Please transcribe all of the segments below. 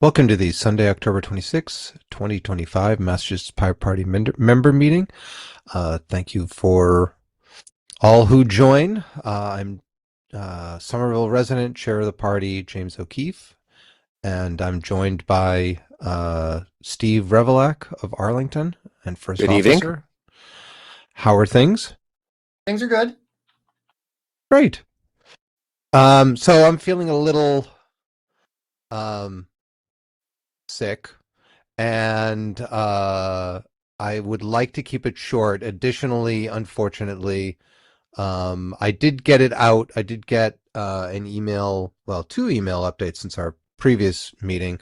Welcome to the Sunday, October 26, 2025 Massachusetts Pirate Party member meeting. Thank you for all who join. I'm Somerville resident, chair of the party, James O'Keefe, and I'm joined by Steve Revelak of Arlington and first Good evening. officer. How are things? Things are good. Great. So I'm feeling a little sick, and I would like to keep it short. Additionally, unfortunately, I did get it out. I did get an email, well, two email updates since our previous meeting.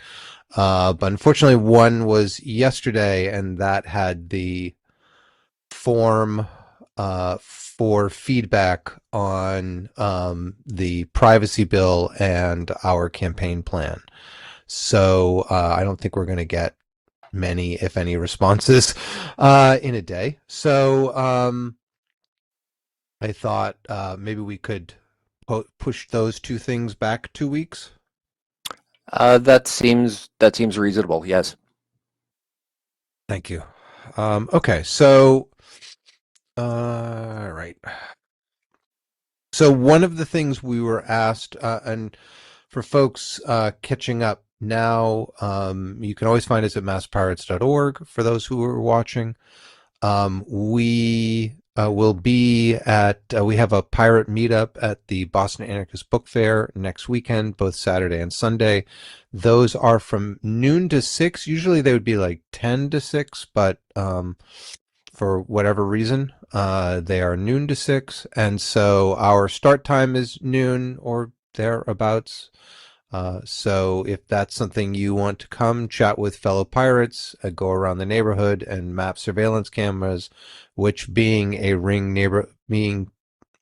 But unfortunately, one was yesterday, and that had the form for feedback on the privacy bill and our campaign plan. So I don't think we're going to get many, if any, responses in a day. So I thought maybe we could push those two things back 2 weeks. That seems reasonable. Yes. Thank you. Okay, so right. So one of the things we were asked, and for folks catching up now, you can always find us at masspirates.org for those who are watching. We will be at, we have a pirate meetup at the Boston Anarchist Book Fair next weekend, both Saturday and Sunday. Those are from noon to 6. Usually they would be like 10 to 6, but for whatever reason, they are noon to 6. And so our start time is noon or thereabouts. So if that's something you want to come chat with fellow pirates, go around the neighborhood and map surveillance cameras, which being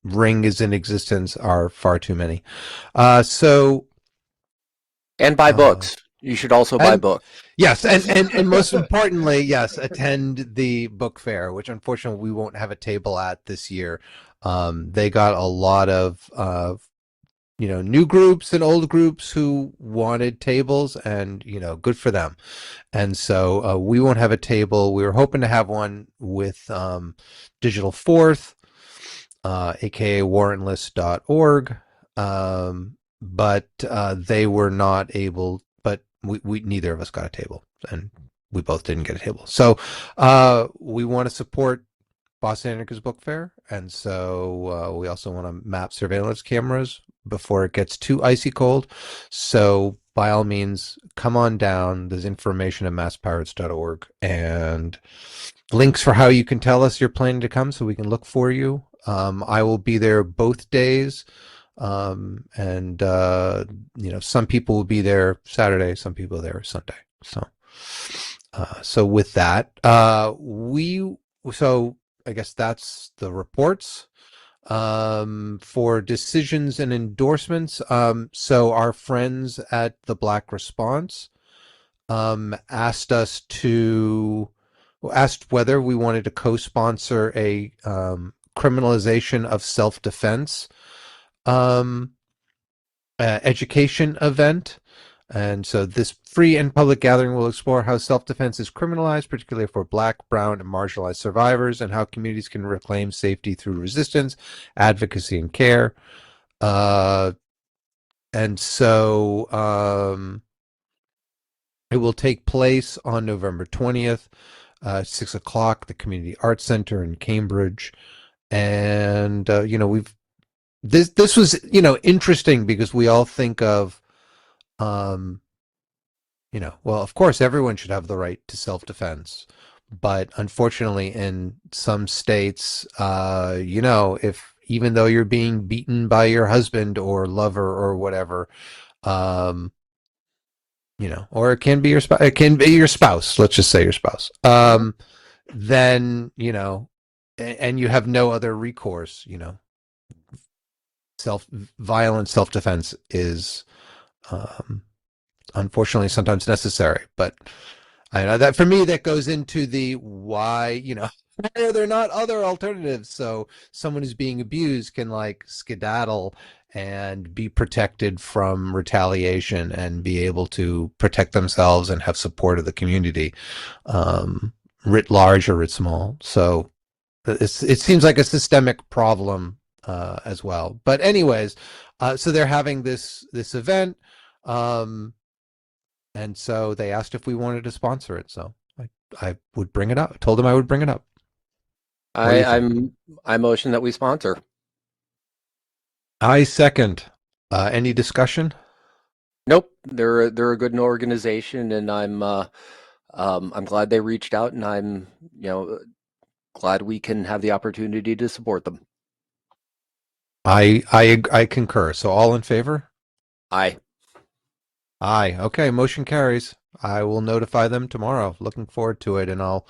ring is in existence, are far too many. And buy books. You should also buy And books. yes, and most importantly, yes, attend the book fair, which unfortunately we won't have a table at this year. They got a lot of new groups and old groups who wanted tables, and good for them. And so we won't have a table. We were hoping to have one with Digital Fourth, aka warrantless.org, but they were not able. But we neither of us got a table, and we both didn't get a table. So we want to support Boston Anarchist Book Fair, and so we also want to map surveillance cameras before it gets too icy cold. So by all means, come on down. There's information at masspirates.org and links for how you can tell us you're planning to come so we can look for you. I will be there both days. And some people will be there Saturday, some people are there Sunday. So with that, so I guess that's the reports. For decisions and endorsements, so our friends at the Black Response asked whether we wanted to co-sponsor a criminalization of self-defense education event. And so this free and public gathering will explore how self-defense is criminalized, particularly for Black, brown, and marginalized survivors, and how communities can reclaim safety through resistance, advocacy, and care. And so it will take place on November 20th, 6 o'clock, the Community Arts Center in Cambridge. And, this was, interesting because we all think of, well, of course, everyone should have the right to self-defense, but unfortunately, in some states, if even though you're being beaten by your husband or lover or whatever, or it can be your spouse. Let's just say your spouse. Then and you have no other recourse. Violent self-defense is unfortunately sometimes necessary, but I know that for me that goes into the why are there not other alternatives, so someone who's being abused can like skedaddle and be protected from retaliation and be able to protect themselves and have support of the community, writ large or writ small. So it seems like a systemic problem as well. But anyways, so they're having this event, and so they asked if we wanted to sponsor it. So I would bring it up. I told them I would bring it up. What do you think? I motion that we sponsor. I second. Any discussion? Nope, they're a good organization, and I'm glad they reached out, and I'm glad we can have the opportunity to support them. I concur. So all in favor? Aye. Aye. Okay, motion carries. I will notify them tomorrow. Looking forward to it, and I'll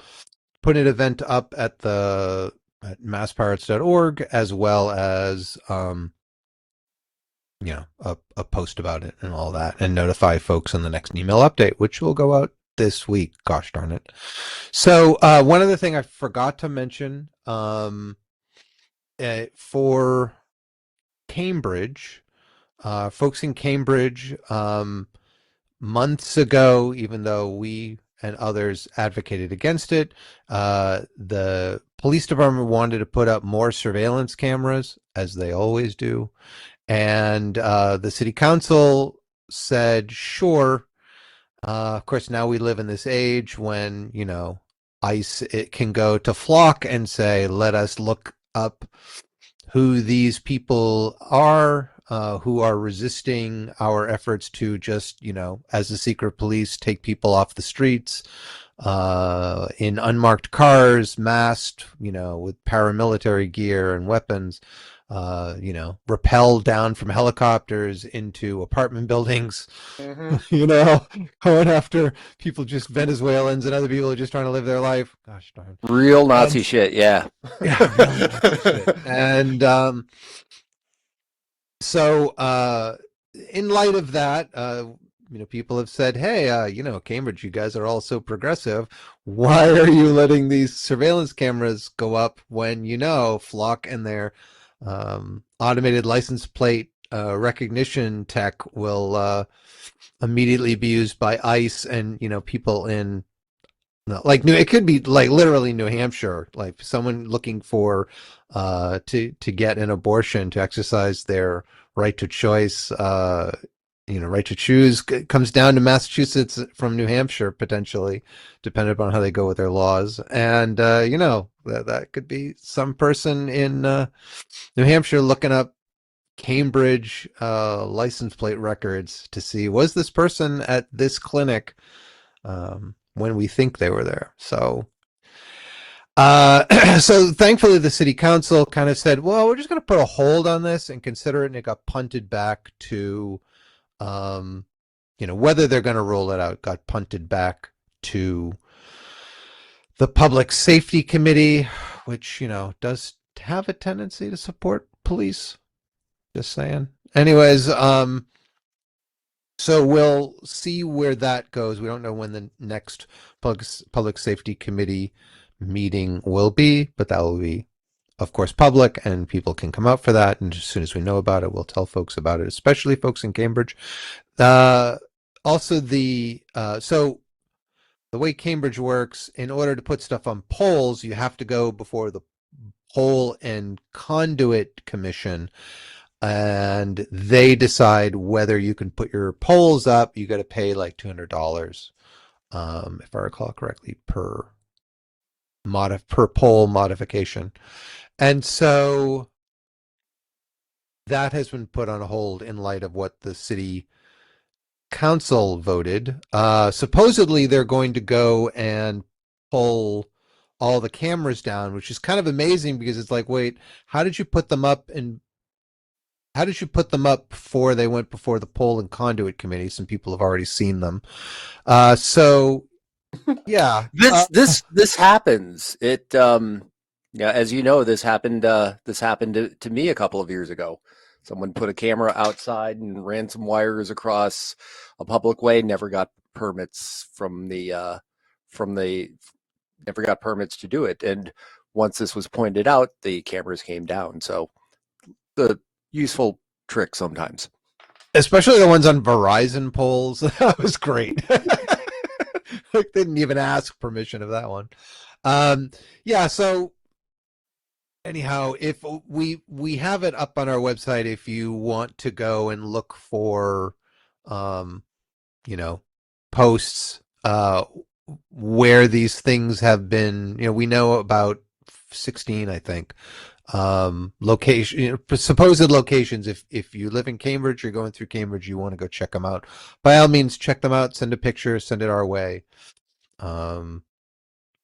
put an event up at masspirates.org, as well as a post about it and all that, and notify folks in the next email update, which will go out this week. Gosh darn it. So one other thing I forgot to mention, for Cambridge, folks in Cambridge, months ago, even though we and others advocated against it, the police department wanted to put up more surveillance cameras, as they always do. And the city council said, sure. Of course, now we live in this age when, ICE, it can go to Flock and say, let us look up who these people are, who are resisting our efforts to just, as the secret police, take people off the streets in unmarked cars, masked, with paramilitary gear and weapons. Rappel down from helicopters into apartment buildings, going after people, just Venezuelans and other people who are just trying to live their life. Gosh darn. Real Nazi shit, yeah. Yeah, real Nazi shit. And so in light of that, people have said, hey, Cambridge, you guys are all so progressive. Why are you letting these surveillance cameras go up when, Flock and their automated license plate recognition tech will immediately be used by ICE and people in it could be like literally New Hampshire, like someone looking for to get an abortion, to exercise their right to choice, right to choose, comes down to Massachusetts from New Hampshire, potentially, depending upon how they go with their laws. And, that could be some person in New Hampshire looking up Cambridge license plate records to see, was this person at this clinic when we think they were there? So so thankfully the city council kind of said, well, we're just going to put a hold on this and consider it, and it got punted back to whether they're going to roll it out, got punted back to the Public Safety Committee, which, does have a tendency to support police. Just saying. Anyways, so we'll see where that goes. We don't know when the next Public Safety Committee meeting will be, but that will be, of course, public, and people can come out for that. And as soon as we know about it, we'll tell folks about it, especially folks in Cambridge. Also, so the way Cambridge works, in order to put stuff on poles, you have to go before the Pole and Conduit Commission, and they decide whether you can put your poles up. You got to pay like $200, if I recall correctly, per pole modification. And so that has been put on hold in light of what the city council voted. Supposedly they're going to go and pull all the cameras down, which is kind of amazing, because it's like, wait, how did you put them up before they went before the Pole and Conduit Committee? Some people have already seen them. So yeah, this happens. It as you know, this happened to me a couple of years ago. Someone put a camera outside and ran some wires across a public way. Never got permits never got permits to do it. And once this was pointed out, the cameras came down. So the useful trick sometimes. Especially the ones on Verizon polls. That was great. Like, didn't even ask permission of that one. Um, yeah. So anyhow, if we have it up on our website, if you want to go and look for, um, you know, posts where these things have been. You know, we know about 16, I think, location, supposed locations. If you live in Cambridge, you're going through Cambridge, you want to go check them out. By all means, check them out. Send a picture. Send it our way. Um,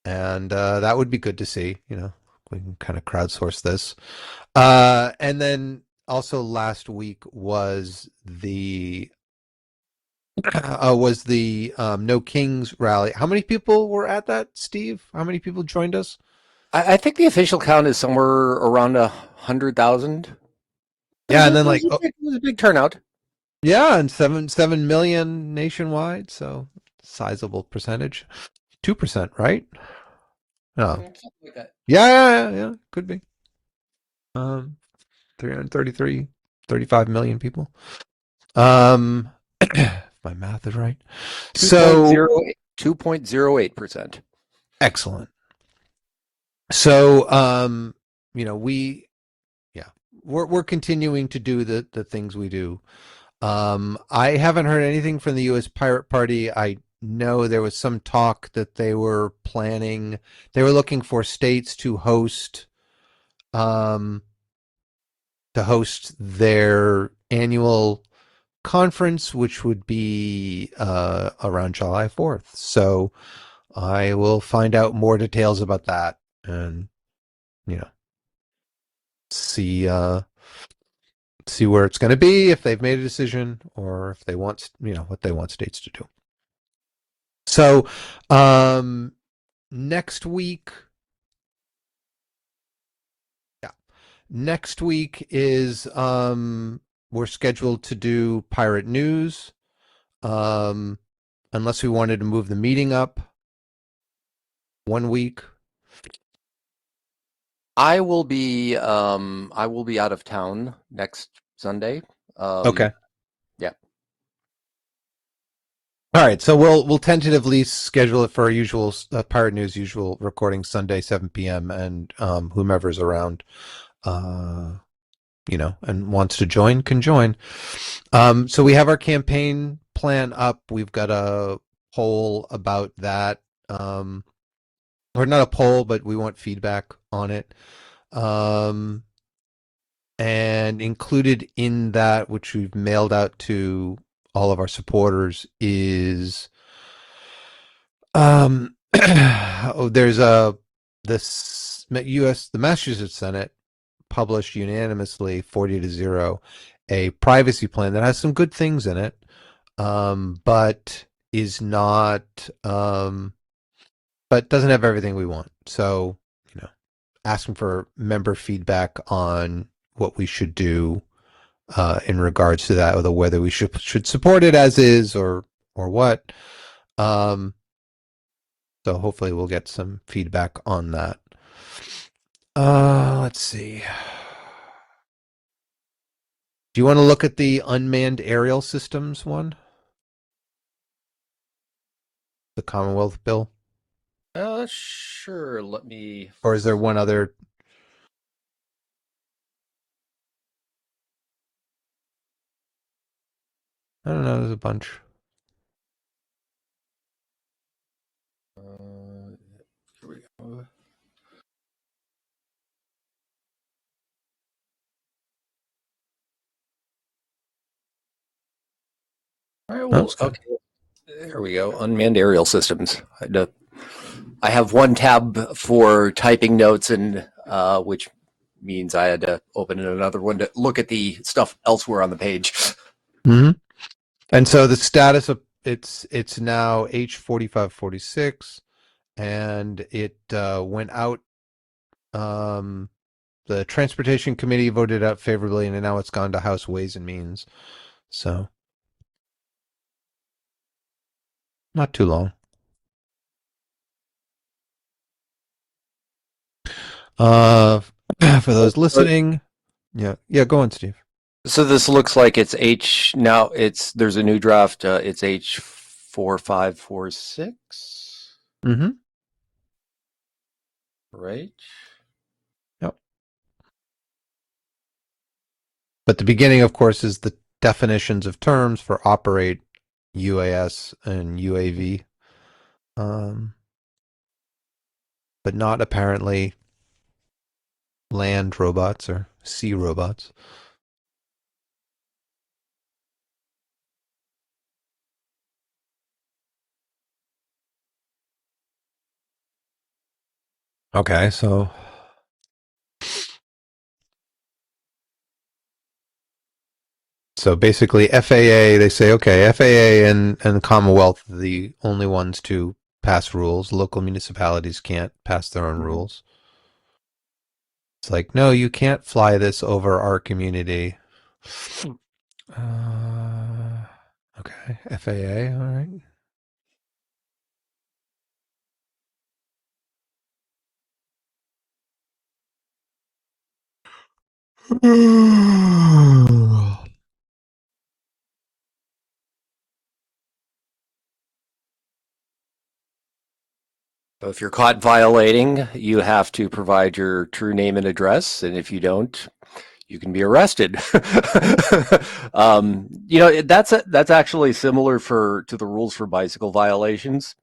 and that would be good to see. You know, we can kind of crowdsource this. And then also last week was the No Kings rally. How many people were at that, Steve? How many people joined us? I think the official count is somewhere around 100,000. Yeah, and then like It was a big turnout. yeah, and seven million nationwide, so sizable percentage. 2%, right? Oh. Something like that. Yeah, could be. 333, 35 million people. If my math is right. So 2.08%. excellent. So yeah, we're continuing to do the things we do. I haven't heard anything from the U.S. Pirate Party. I know there was some talk that they were planning. They were looking for states um, to host their annual conference, which would be around July 4th. So I will find out more details about that and you know see see where it's going to be, if they've made a decision, or if they want, what they want states to do. So, next week, yeah, next week is we're scheduled to do pirate news, um, unless we wanted to move the meeting up 1 week. I will be out of town next Sunday. Okay. Yeah. All right, so we'll tentatively schedule it for our usual pirate news usual recording Sunday 7 p.m. and whomever's around, uh, and wants to join can join. So we have our campaign plan up. We've got a poll about that, or not a poll, but we want feedback on it. And included in that, which we've mailed out to all of our supporters, is there's the Massachusetts Senate published unanimously 40-0 a privacy plan that has some good things in it, but is not but doesn't have everything we want. So, asking for member feedback on what we should do in regards to that, or whether we should support it as is, or what. So hopefully we'll get some feedback on that. Let's see. Do you want to look at the unmanned aerial systems one? The Commonwealth bill? Sure. Let me. Or is there one other? I don't know. There's a bunch. Here we go. All right. Well, okay. There we go. Unmanned aerial systems. I have one tab for typing notes, and which means I had to open another one to look at the stuff elsewhere on the page. Mm-hmm. And so the status of it's now H4546, and it went out. The Transportation Committee voted out favorably, and now it's gone to House Ways and Means. So not too long. Uh, for those listening, yeah, go on, Steve. So this looks like it's H now. There's a new draft. It's H4546, Mm-hmm. right? Yep. But the beginning, of course, is the definitions of terms for operate, UAS, and UAV. But not apparently land robots or sea robots. Okay, so basically FAA, they say, okay, FAA and the Commonwealth are the only ones to pass rules. Local municipalities can't pass their own Mhm. rules. It's like, no, you can't fly this over our community. Uh, okay, FAA, all right. So if you're caught violating, you have to provide your true name and address, and if you don't, you can be arrested. That's actually similar for to the rules for bicycle violations.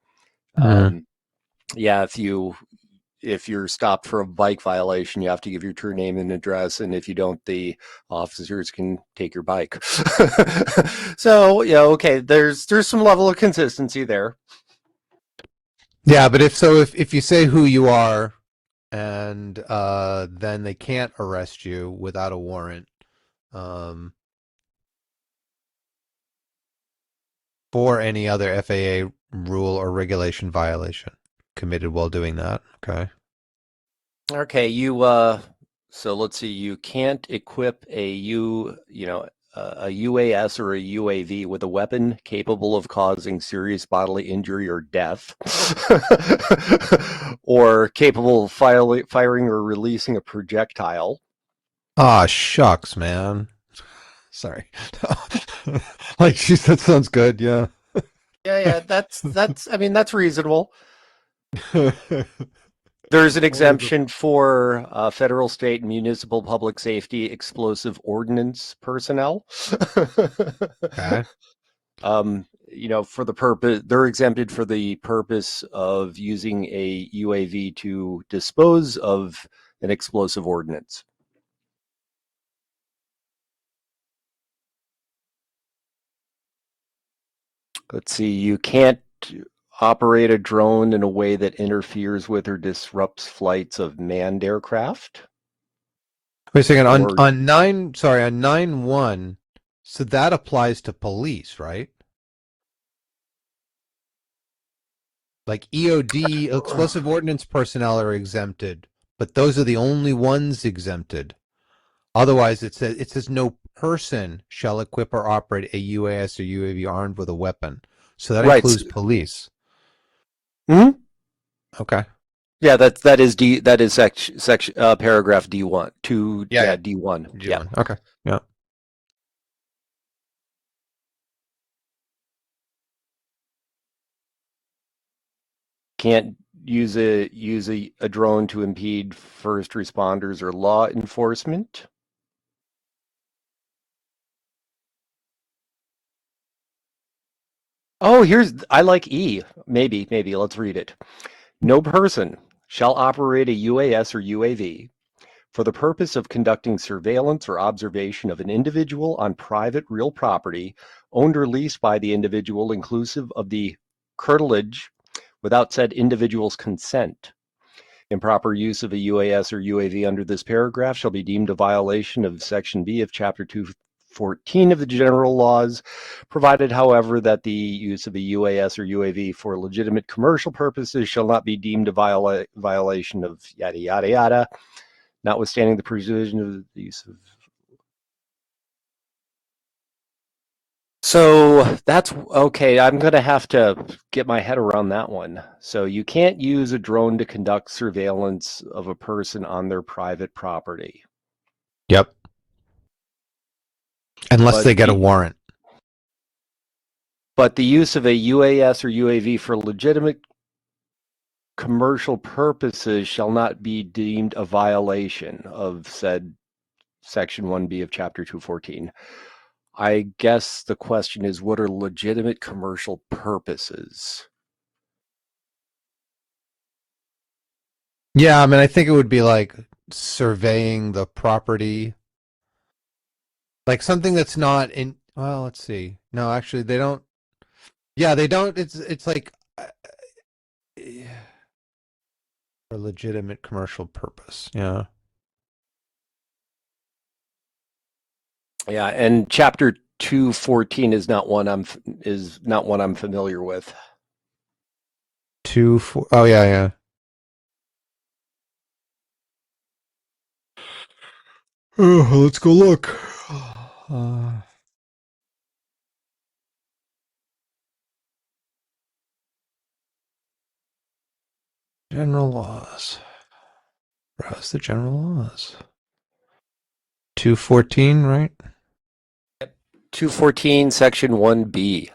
Mm. Um, yeah, if you're stopped for a bike violation, you have to give your true name and address, and if you don't, the officers can take your bike. So yeah, okay, there's some level of consistency there. Yeah, but if you say who you are and then they can't arrest you without a warrant um, for any other FAA rule or regulation violation committed while doing that. Okay. Okay, so let's see, you can't equip a UAS or a UAV with a weapon capable of causing serious bodily injury or death, or capable of firing or releasing a projectile. Ah, shucks, man. Sorry. Like, geez, that sounds good. Yeah. Yeah, I mean, that's reasonable. There's an Only the exemption for federal, state, and municipal public safety explosive ordnance personnel. okay. For the purpose, they're exempted for the purpose of using a UAV to dispose of an explosive ordnance. Let's see, you can't operate a drone in a way that interferes with or disrupts flights of manned aircraft. Wait a second. On Or on nine, sorry, on 9.1. So that applies to police, right? Like EOD, explosive ordnance personnel are exempted, but those are the only ones exempted. Otherwise, it says no person shall equip or operate a UAS or UAV armed with a weapon. So that right. includes police. Mhm. Okay. Yeah, that is section paragraph D1. Two, Yeah, yeah, yeah. D1. Yeah. G1. Okay. Yeah. Can't use a drone to impede first responders or law enforcement. Oh, I like E. Maybe let's read it. No person shall operate a UAS or UAV for the purpose of conducting surveillance or observation of an individual on private real property owned or leased by the individual, inclusive of the curtilage, without said individual's consent. Improper use of a UAS or UAV under this paragraph shall be deemed a violation of Section B of Chapter 214 of the general laws, provided, however, that the use of a UAS or UAV for legitimate commercial purposes shall not be deemed a violation of yada, yada, yada, notwithstanding the provision of the use of. So that's okay. I'm going to have to get my head around that one. So you can't use a drone to conduct surveillance of a person on their private property. Yep. Unless But they get a the warrant. but the use of a UAS or UAV for legitimate commercial purposes shall not be deemed a violation of said Section 1B of Chapter 214. I guess the question is, what are legitimate commercial purposes? Yeah, I mean, I think it would be like surveying the property, like something that's not in. Well, let's see. No, actually, they don't. Yeah, they don't. It's like for legitimate commercial purpose. Yeah. Yeah, and Chapter 214 is not one I'm familiar with. 2, 4. Oh yeah, yeah. Oh, let's go look. General laws. Browse the general laws. 214, right? 214, Section 1B.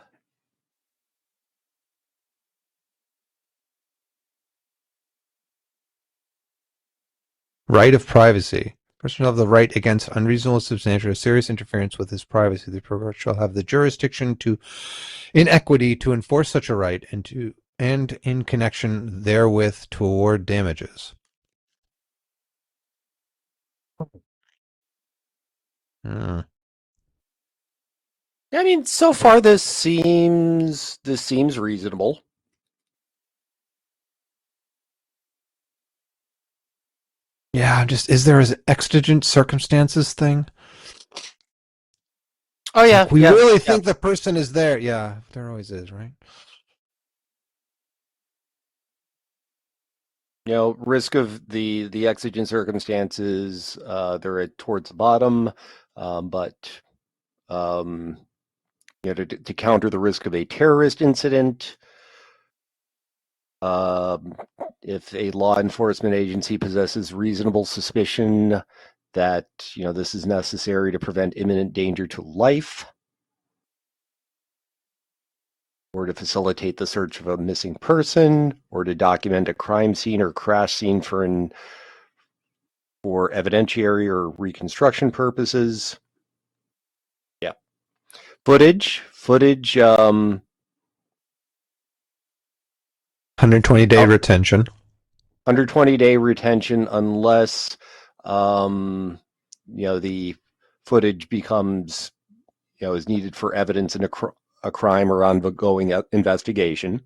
Right of privacy. Person shall have the right against unreasonable, substantial, or serious interference with his privacy. The program shall have the jurisdiction to, in equity, to enforce such a right and in connection therewith to award damages. Hmm. I mean, so far this seems reasonable. Yeah, just is there an exigent circumstances thing? Oh yeah, Like we yeah, really yeah. think the person is there. Yeah, there always is, right? Risk of the exigent circumstances, they're towards the bottom, but um, to counter the risk of a terrorist incident, um, if a law enforcement agency possesses reasonable suspicion that this is necessary to prevent imminent danger to life, or to facilitate the search of a missing person, or to document a crime scene or crash scene for evidentiary or reconstruction purposes. Yeah. Footage, 120-day retention. 120-day retention unless, the footage becomes, is needed for evidence in a crime or ongoing investigation.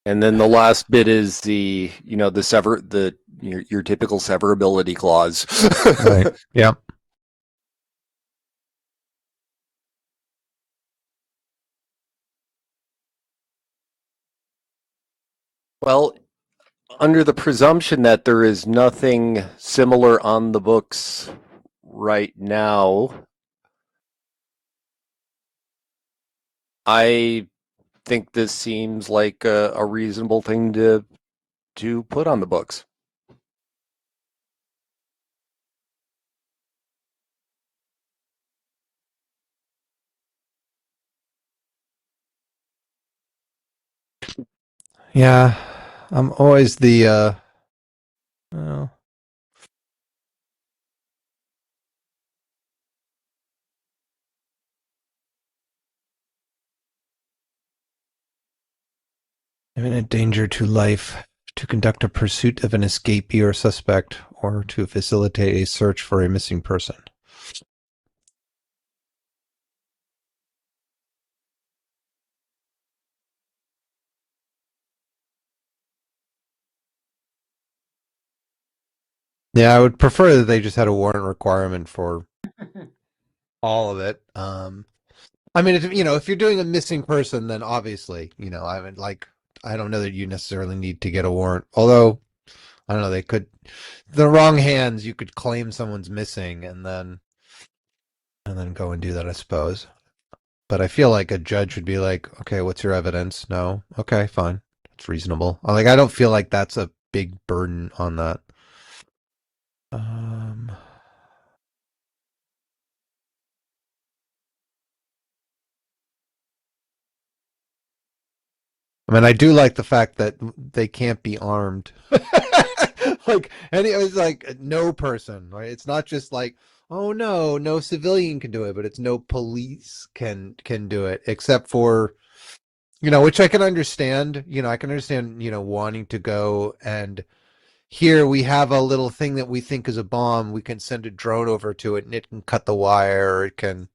And then the last bit is your typical severability clause. Right. Yeah. Well, under the presumption that there is nothing similar on the books right now, I think this seems like a reasonable thing to put on the books. Yeah. I'm always the well, imminent danger to life, to conduct a pursuit of an escapee or suspect, or to facilitate a search for a missing person. Yeah, I would prefer that they just had a warrant requirement for all of it. I mean, if you're doing a missing person, then obviously, I mean, like, I don't know that you necessarily need to get a warrant. Although, I don't know, they could, the wrong hands, you could claim someone's missing and then go and do that, I suppose. But I feel like a judge would be like, okay, what's your evidence? No. Okay, fine. It's reasonable. Like, I don't feel like that's a big burden on that. Um, I mean, I do like the fact that they can't be armed. Like, it's like no person, right? It's not just like, oh no, no civilian can do it, but it's no police can do it, except for, which I can understand. I can understand, wanting to go and here we have a little thing that we think is a bomb. We can send a drone over to it and it can cut the wire or it can,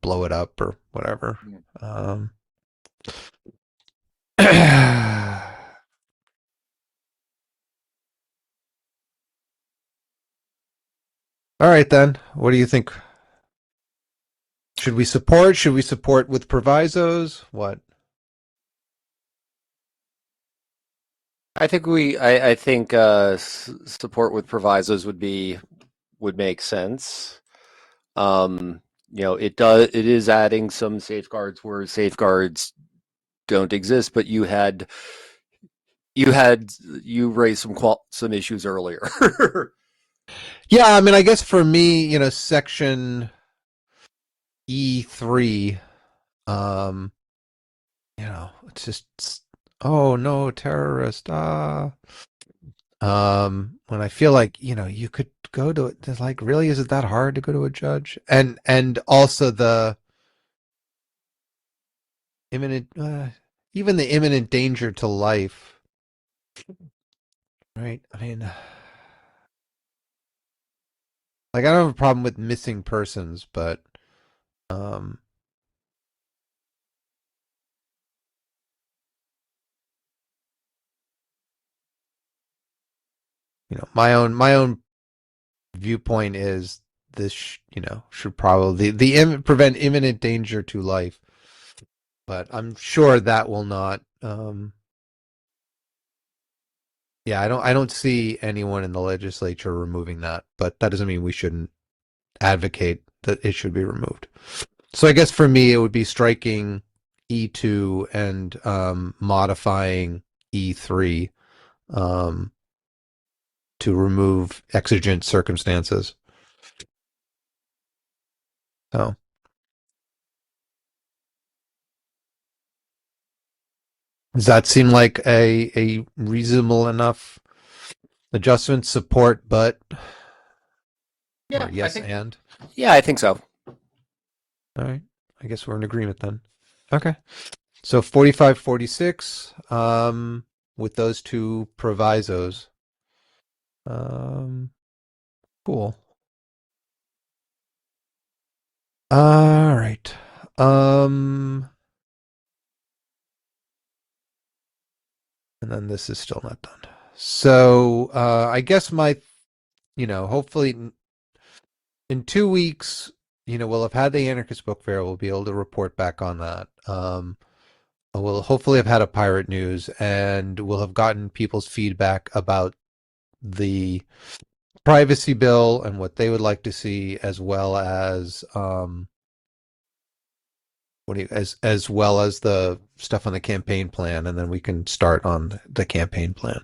blow it up or whatever. Um, all right, then. What do you think? Should we support? Should we support with provisos? What? I think support with provisos would make sense. It is adding some safeguards where safeguards don't exist, but you raised some issues earlier. Yeah, I mean, I guess for me, section E3, um, it's just, oh no, terrorist, when I feel like, you could go to it, it's like, really, is it that hard to go to a judge? And also the imminent, even the imminent danger to life, right? I mean, like, I don't have a problem with missing persons, but, um, my own viewpoint is this, should probably prevent imminent danger to life, but I'm sure that will not. Yeah, I don't see anyone in the legislature removing that, but that doesn't mean we shouldn't advocate that it should be removed. So I guess for me, it would be striking E2 and modifying E3 um, to remove exigent circumstances. So does that seem like a reasonable enough adjustment support, but Yeah, or yes and? yeah, I think so. All right. I guess we're in agreement then. Okay. So 45, 46, with those two provisos. Um, cool. All right. And then this is still not done. So, I guess hopefully in 2 weeks, we'll have had the Anarchist Book Fair. We'll be able to report back on that. We'll hopefully have had a pirate news and we'll have gotten people's feedback about the privacy bill and what they would like to see, as well as as well as the stuff on the campaign plan, and then we can start on the campaign plan.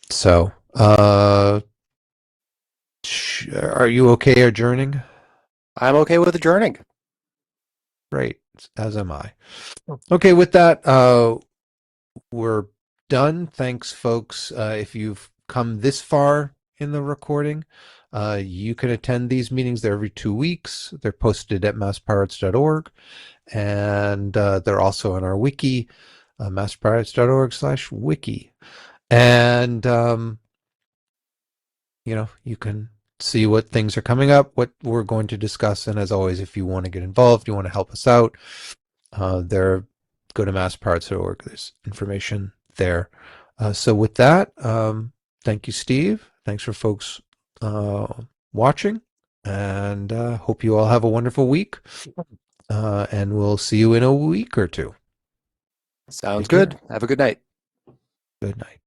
So, are you okay adjourning? I'm okay with adjourning. Great, as am I. Okay, with that, we're done. Thanks, folks. If you've come this far in the recording, you can attend these meetings. They're every 2 weeks. They're posted at masspirates.org, and they're also on our wiki, masspirates.org/wiki. And you can see what things are coming up, what we're going to discuss, and as always, if you want to get involved, you want to help us out, go to masspirates.org. There's information there. So with that, thank you, Steve. Thanks for folks watching, and hope you all have a wonderful week. And we'll see you in a week or two. Sounds Take care. good. Have a good night. Good night.